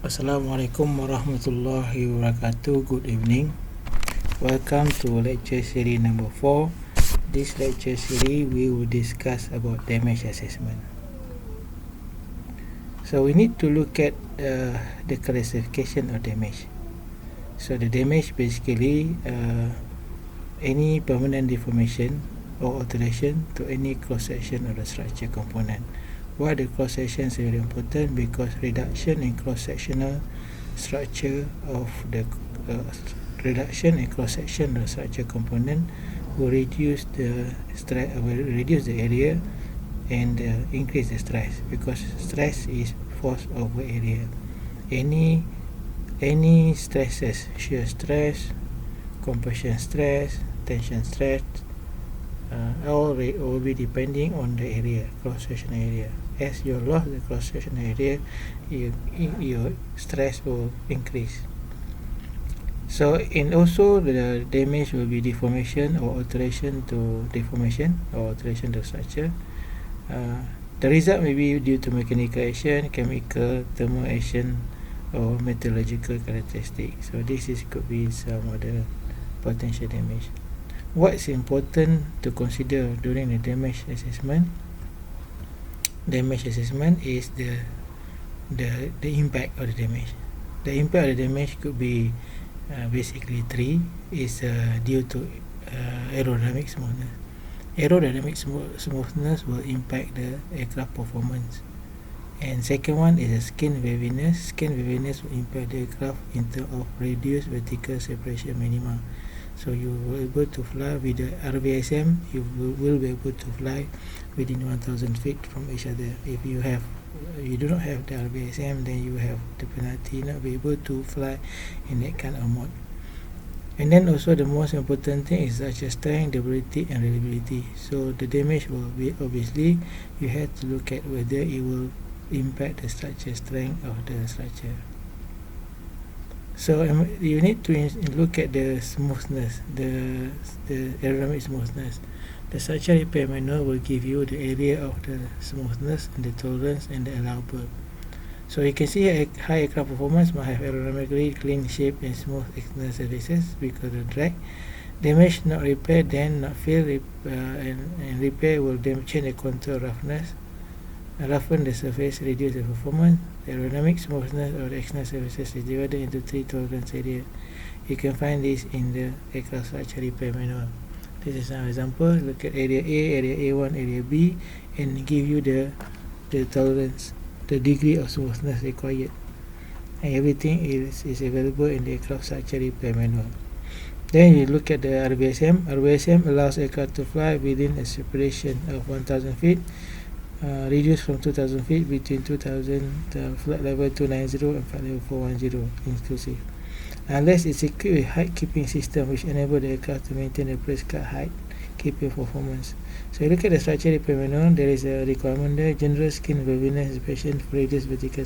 Assalamualaikum warahmatullahi wabarakatuh. Good evening. Welcome to lecture series number 4. This lecture series we will discuss about damage assessment. So we need to look at the classification of damage. So the damage basically any permanent deformation or alteration to any cross section of the structure component. Why the cross section is very important? Because reduction in cross sectional structure of the reduction in cross section of the structure component will reduce the stress, will reduce the area and increase the stress, because stress is force over area. Any stresses, shear stress, compression stress, tension stress, all will be depending on the area, cross sectional area. As you lost the cross sectional area, your stress will increase. So, and also the damage will be deformation or alteration to deformation or alteration to structure. The result may be due to mechanical action, chemical, thermal action, or metallurgical characteristics. So this could be some of the potential damage. What's important to consider during the damage assessment? Damage assessment is the impact of the damage. The impact of the damage could be basically three. Is due to aerodynamic smoothness. Aerodynamic smoothness will impact the aircraft performance. And second one is skin waviness. Skin waviness will impact the aircraft in terms of reduced vertical separation minima. So you will be able to fly with the RVSM. You will be able to fly within 1,000 feet from each other. If you do not have the RVSM, then you have the penalty not be able to fly in that kind of mode. And then also the most important thing is such as strength, durability, and reliability. So the damage will be, obviously you have to look at whether it will impact the structure strength of the structure. So you need to look at the smoothness, the aerodynamic smoothness. The structure repair manual will give you the area of the smoothness and the tolerance and the allowable. So you can see a high aircraft performance must have aerodynamically clean shape and smooth external surfaces because of drag. Damage not repaired, then not fill, and repair will change the contour roughness, roughen the surface, reduce the performance. The aerodynamic smoothness of the external surfaces is divided into three tolerance areas. You can find this in the aircraft structure repair manual. This is an example. Look at area A, area A1, area B, and give you the tolerance, the degree of smoothness required. And everything is available in the aircraft structure repair manual. Then you look at the RVSM. RVSM allows aircraft to fly within a separation of 1,000 feet. Reduced from 2,000 feet between 2,000 flight level 290 and flight level 410 inclusive, unless it's equipped with height keeping system which enable the aircraft to maintain the prescribed height keeping performance. So you look at the structure repair manual, there is a requirement there: general skin waviness inspection for reduced vertical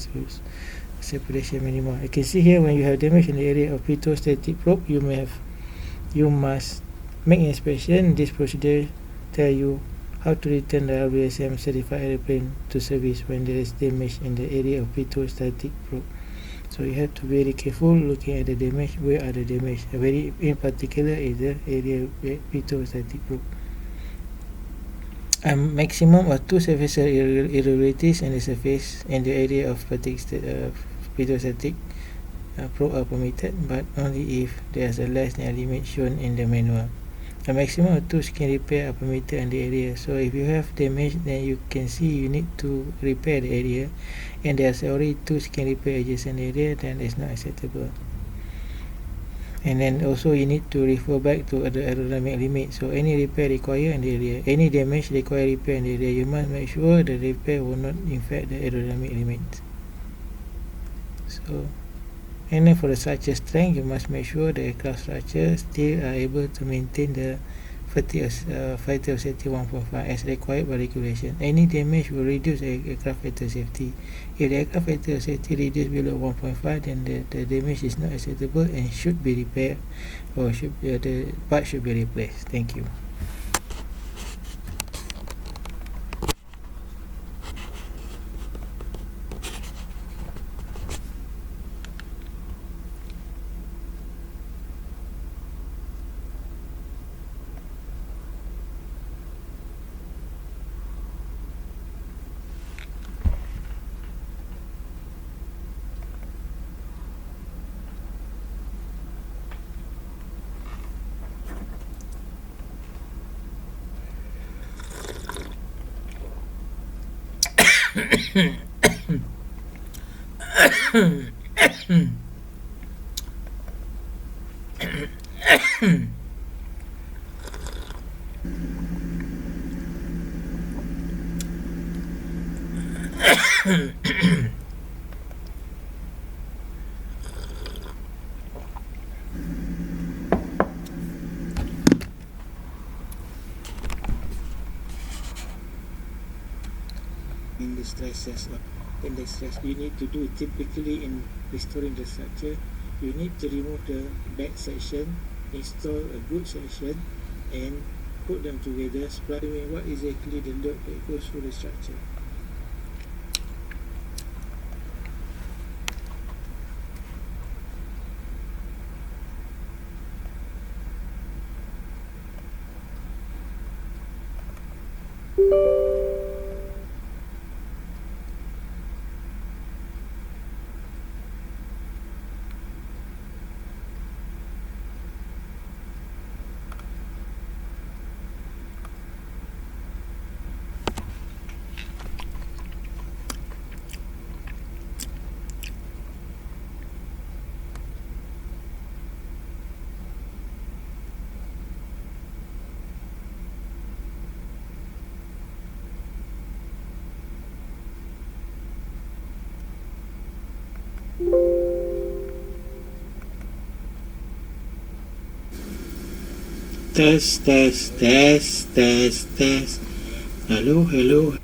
separation minima. You can see here when you have damage in the area of pitot static probe, you must make inspection. This procedure tell you how to return the RVSM certified airplane to service when there is damage in the area of pitot static probe. So you have to be very careful looking at the damage. Where are the damage? Very in particular is the area of pitot static probe. A maximum of two surface irregularities in the surface and the area of pitot static probe are permitted, but only if there is a less than a limit shown in the manual. A maximum of two skin repair are permitted in the area. So if you have damage, then you can see you need to repair the area, and there's already two skin repair adjacent area, then it's not acceptable. And then also you need to refer back to the aerodynamic limit. So any repair required in the area, any damage require repair in the area, you must make sure the repair will not affect the aerodynamic limit. So, and then for the structure strength, you must make sure the aircraft structure still are able to maintain the fatigue of safety 1.5 as required by regulation. Any damage will reduce the aircraft factor safety. If the aircraft factor safety reduced below 1.5, then the damage is not acceptable and should be repaired, or the part should be replaced. Thank you. In the stresses or in the stress you need to do typically in restoring the structure, you need to remove the bad section, install a good section, and put them together, determine what exactly the load that goes through the structure. Test. Hello.